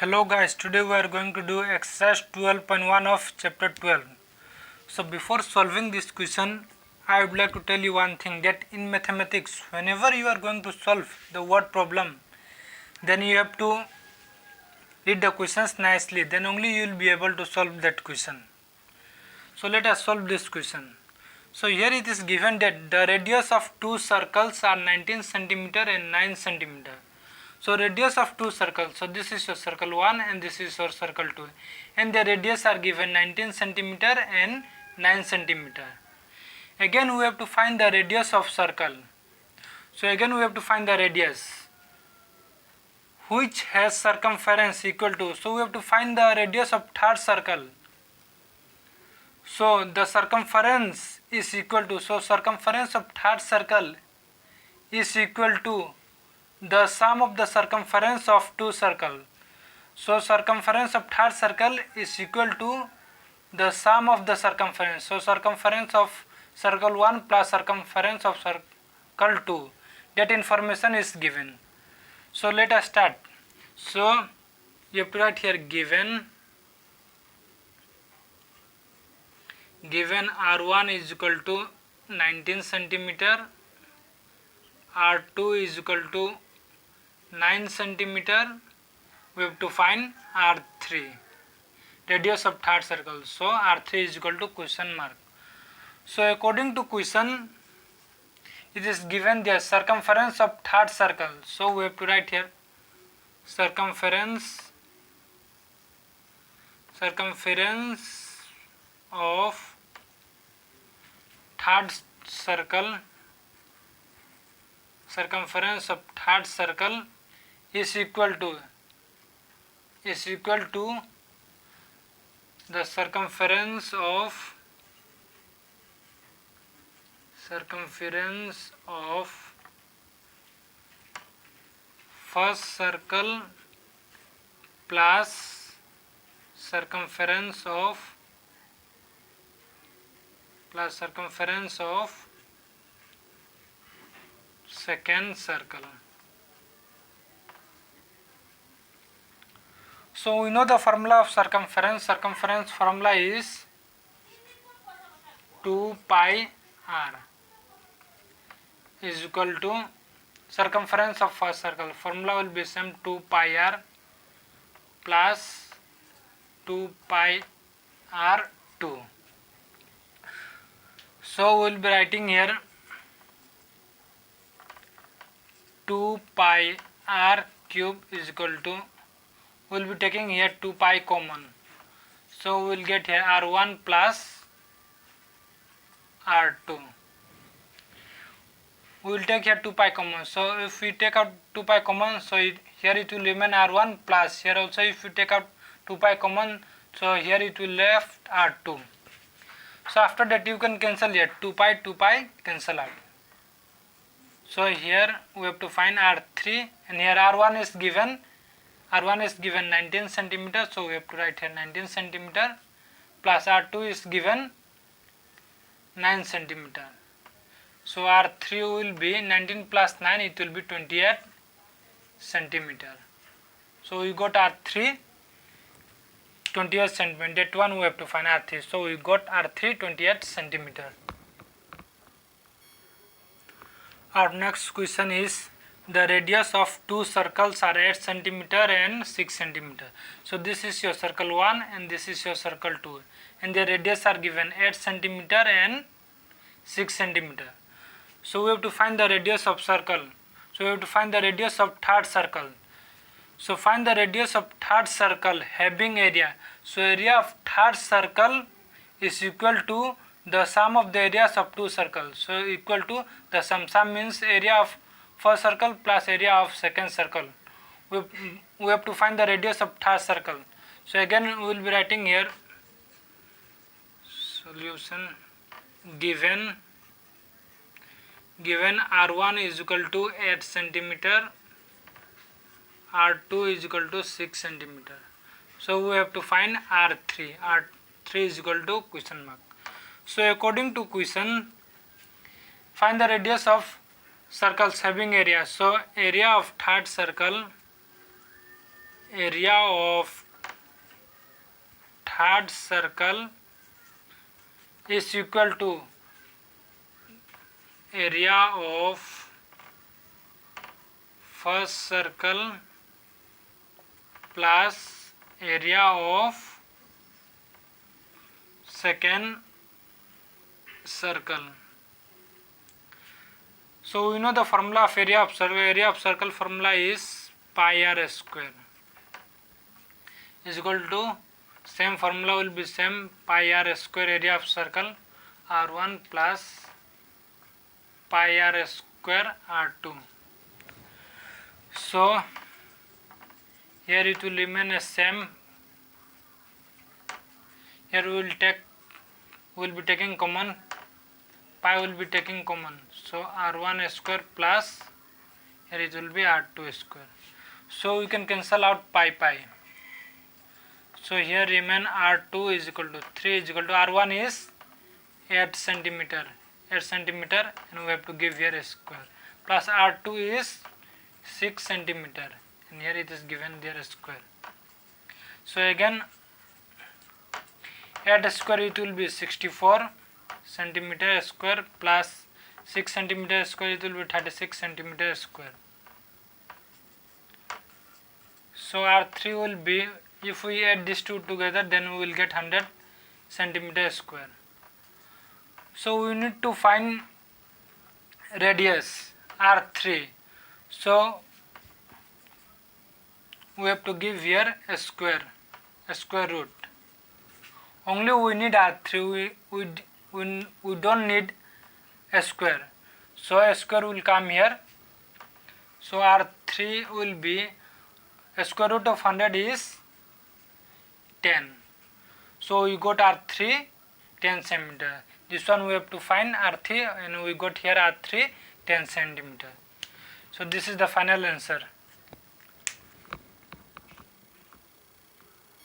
Hello guys, today we are going to do exercise 12.1 of chapter 12. So before solving this question, I would like to tell you one thing, that in mathematics, whenever you are going to solve the word problem, then you have to read the questions nicely, then only you will be able to solve that question. So let us solve this question. So here it is given that the radius of two circles are 19 centimeter and 9 centimeter. So radius of two circles, so this is your circle 1 and this is your circle 2, and the radius are given 19 centimeter and 9 centimeter. Again we have to find the radius of circle. So again we have to find the radius which has circumference equal to, so we have to find the radius of third circle. So the circumference is equal to, so circumference of third circle is equal to the sum of the circumference of two circles. So circumference of third circle is equal to the sum of the circumference. So circumference of circle 1 plus circumference of circle 2. That information is given. So let us start. So you have to write here given R1 is equal to 19 centimeter, R2 is equal to 9 centimeter, we have to find R3, radius of third circle. So R3 is equal to question mark. So according to question, it is given the circumference of third circle. So we have to write here circumference of third circle. Circumference of third circle is equal to the circumference of first circle plus circumference of second circle. So we know the formula of circumference. Circumference formula is 2 pi r is equal to circumference of first circle. Formula will be same, 2 pi r plus 2 pi r2. So we will be writing here 2 pi r cube is equal to, we will be taking here 2 pi common, so we will get here r1 plus r2. We will take here 2 pi common, so if we take out 2 pi common, so here it will remain r1 plus, here also if we take out 2 pi common, so here it will left r2. So after that you can cancel here, 2 pi cancel out. So here we have to find R3, and here R1 is given 19 centimeter, so we have to write here 19 centimeter plus R2 is given 9 centimeter. So R3 will be 19 plus 9, it will be 28 centimeter. So we got R3 28 centimeter, that one we have to find R3. So we got R3 28 centimeter. Our next question is the radius of two circles are 8 centimeter and 6 centimeter. So this is your circle 1 and this is your circle 2, and the radius are given 8 centimeter and 6 centimeter. So we have to find the radius of circle. So we have to find the radius of third circle. So find the radius of third circle having area. So area of third circle is equal to the sum of the areas of two circles. So equal to the sum means area of first circle plus area of second circle. We have to find the radius of third circle. So again we will be writing here solution given R1 is equal to 8 centimeter, R2 is equal to 6 centimeter. So we have to find R3. R3 is equal to question mark. So according to question, find the radius of circles having area. So area of third circle area of third circle is equal to area of first circle plus area of second circle. So we know the formula of area of circle. Area of circle formula is pi r square is equal to, same formula will be same, pi r square area of circle r1 plus pi r square r2. So here it will remain as same. Here we will be taking common, pi will be taking common, so r1 square plus here it will be r2 square. So we can cancel out pi. So here remain r2 is equal to 3 is equal to r1 is 8 centimeter, and we have to give here a square, plus r2 is 6 centimeter, and here it is given there a square. So again 8 square it will be 64 centimeter square plus 6 centimeter square it will be 36 centimeter square. So r3 will be, if we add these two together, then we will get 100 centimeter square. So we need to find radius r3. So we have to give here a square root. Only we need r3. We don't need a square. So a square will come here. So r3 will be, a square root of 100 is 10. So we got r3 10 centimeter. This one we have to find r3, and we got here r3 10 centimeter. So this is the final answer.